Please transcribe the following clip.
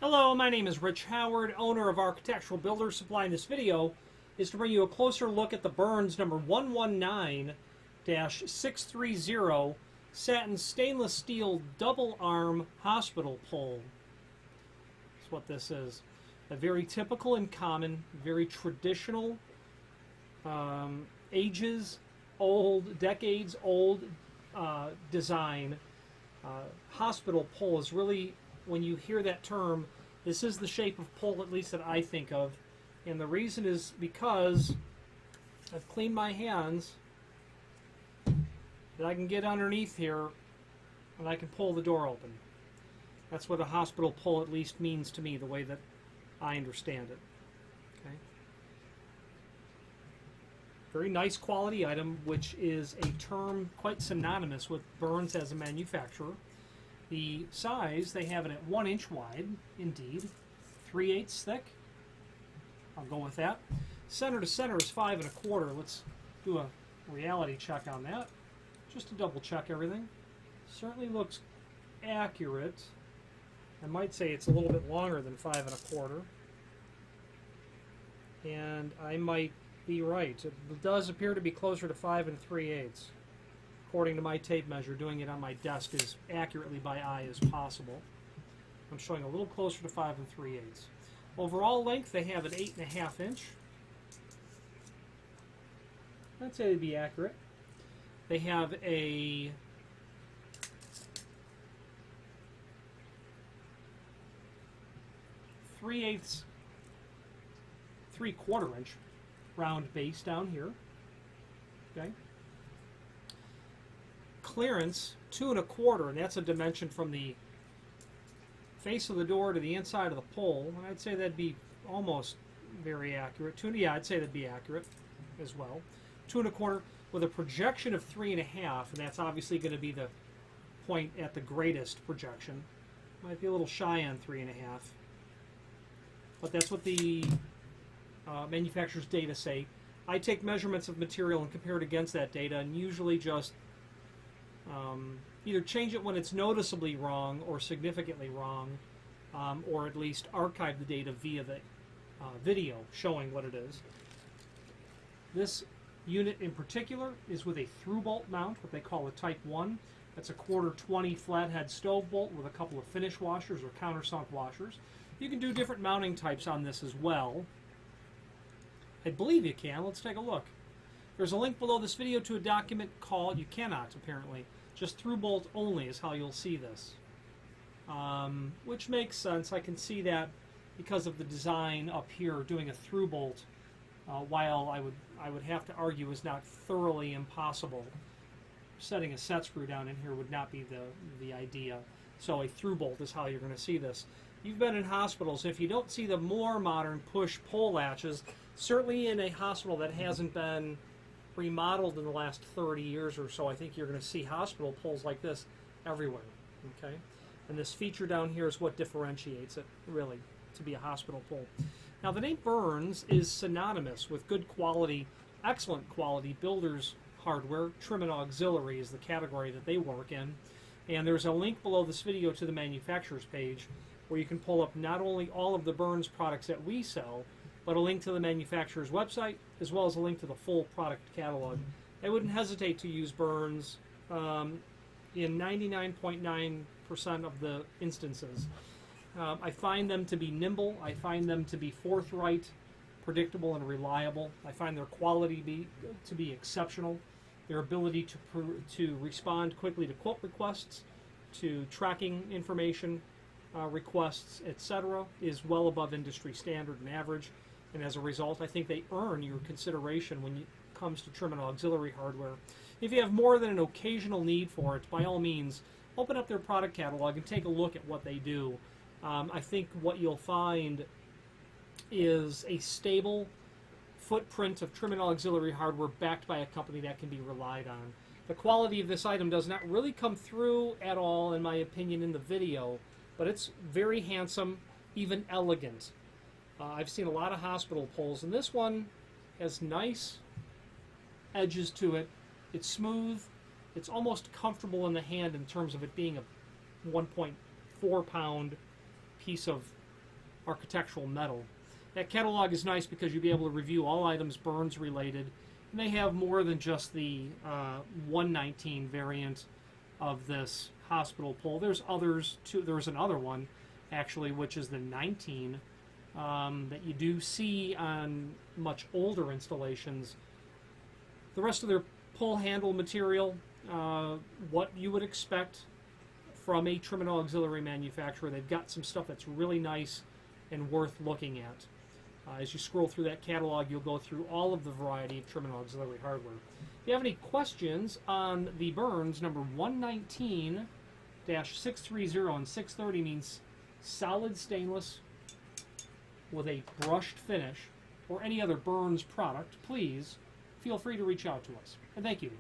Hello, my name is Rich Howard, owner of Architectural Builders Supply. In this video is to bring you a closer look at the Burns number 119-630 satin stainless steel double arm hospital pole. That's what this is. A very typical and common, very traditional, ages old, decades old design. Hospital pole is really, when you hear that term, this is the shape of pole, at least that I think of. And the reason is because I've cleaned my hands, that I can get underneath here and I can pull the door open. That's what a hospital pole at least means to me, the way that I understand it. Okay. Very nice quality item, which is a term quite synonymous with Burns as a manufacturer. The size, they have it at 1 inch wide, indeed, 3/8 thick. I'll go with that. Center to center is 5 1/4. Let's do a reality check on that, just to double check everything. Certainly looks accurate. I might say it's a little bit longer than 5 1/4, and I might be right. It does appear to be closer to 5 3/8. According to my tape measure, doing it on my desk as accurately by eye as possible. I'm showing a little closer to 5 3/8. Overall length, they have an 8.5 inch. I'd say they'd be accurate. They have a three-quarter inch round base down here. Okay. Clearance 2 1/4, and that's a dimension from the face of the door to the inside of the pole, and I'd say that'd be almost very accurate. Yeah, I'd say that'd be accurate as well. 2 1/4 with a projection of 3.5, and that's obviously going to be the point at the greatest projection. Might be a little shy on 3.5, but that's what the manufacturer's data say. I take measurements of material and compare it against that data, and usually just either change it when it's noticeably wrong or significantly wrong, or at least archive the data via the video showing what it is. This unit in particular is with a through bolt mount, what they call a Type 1. That's a 1/4 flathead stove bolt with a couple of finish washers or countersunk washers. You can do different mounting types on this as well. I believe you can. Let's take a look. There's a link below this video to a document called, you cannot apparently, just through bolt only is how you'll see this. Which makes sense. I can see that because of the design up here, doing a through bolt, while I would have to argue is not thoroughly impossible. Setting a set screw down in here would not be the idea. So a through bolt is how you're going to see this. You've been in hospitals. If you don't see the more modern push pull latches, certainly in a hospital that hasn't been remodeled in the last 30 years or so, I think you're going to see hospital poles like this everywhere. Okay, and this feature down here is what differentiates it, really, to be a hospital pole. Now, the name Burns is synonymous with good quality, excellent quality builders hardware. Trim and auxiliary is the category that they work in, and there's a link below this video to the manufacturer's page where you can pull up not only all of the Burns products that we sell, but a link to the manufacturer's website, as well as a link to the full product catalog. I wouldn't hesitate to use Burns in 99.9% of the instances. I find them to be nimble. I find them to be forthright, predictable, and reliable. I find their quality to be exceptional. Their ability to respond quickly to quote requests, to tracking information requests, etc., is well above industry standard and average. And as a result, I think they earn your consideration when it comes to trim and auxiliary hardware. If you have more than an occasional need for it, by all means, open up their product catalog and take a look at what they do. I think what you'll find is a stable footprint of trim and auxiliary hardware backed by a company that can be relied on. The quality of this item does not really come through at all, in my opinion, in the video, but it's very handsome, even elegant. I've seen a lot of hospital poles, and this one has nice edges to it. It's smooth. It's almost comfortable in the hand in terms of it being a 1.4 pound piece of architectural metal. That catalog is nice because you'll be able to review all items Burns related, and they have more than just the 119 variant of this hospital pole. There's others too. There's another one actually, which is the 19 that you do see on much older installations. The rest of their pole handle material, what you would expect from a trim and auxiliary manufacturer. They've got some stuff that's really nice and worth looking at. As you scroll through that catalog, you'll go through all of the variety of trim and auxiliary hardware. If you have any questions on the Burns, number 119-630 and 630 means solid stainless with a brushed finish, or any other Burns product, please feel free to reach out to us. And thank you.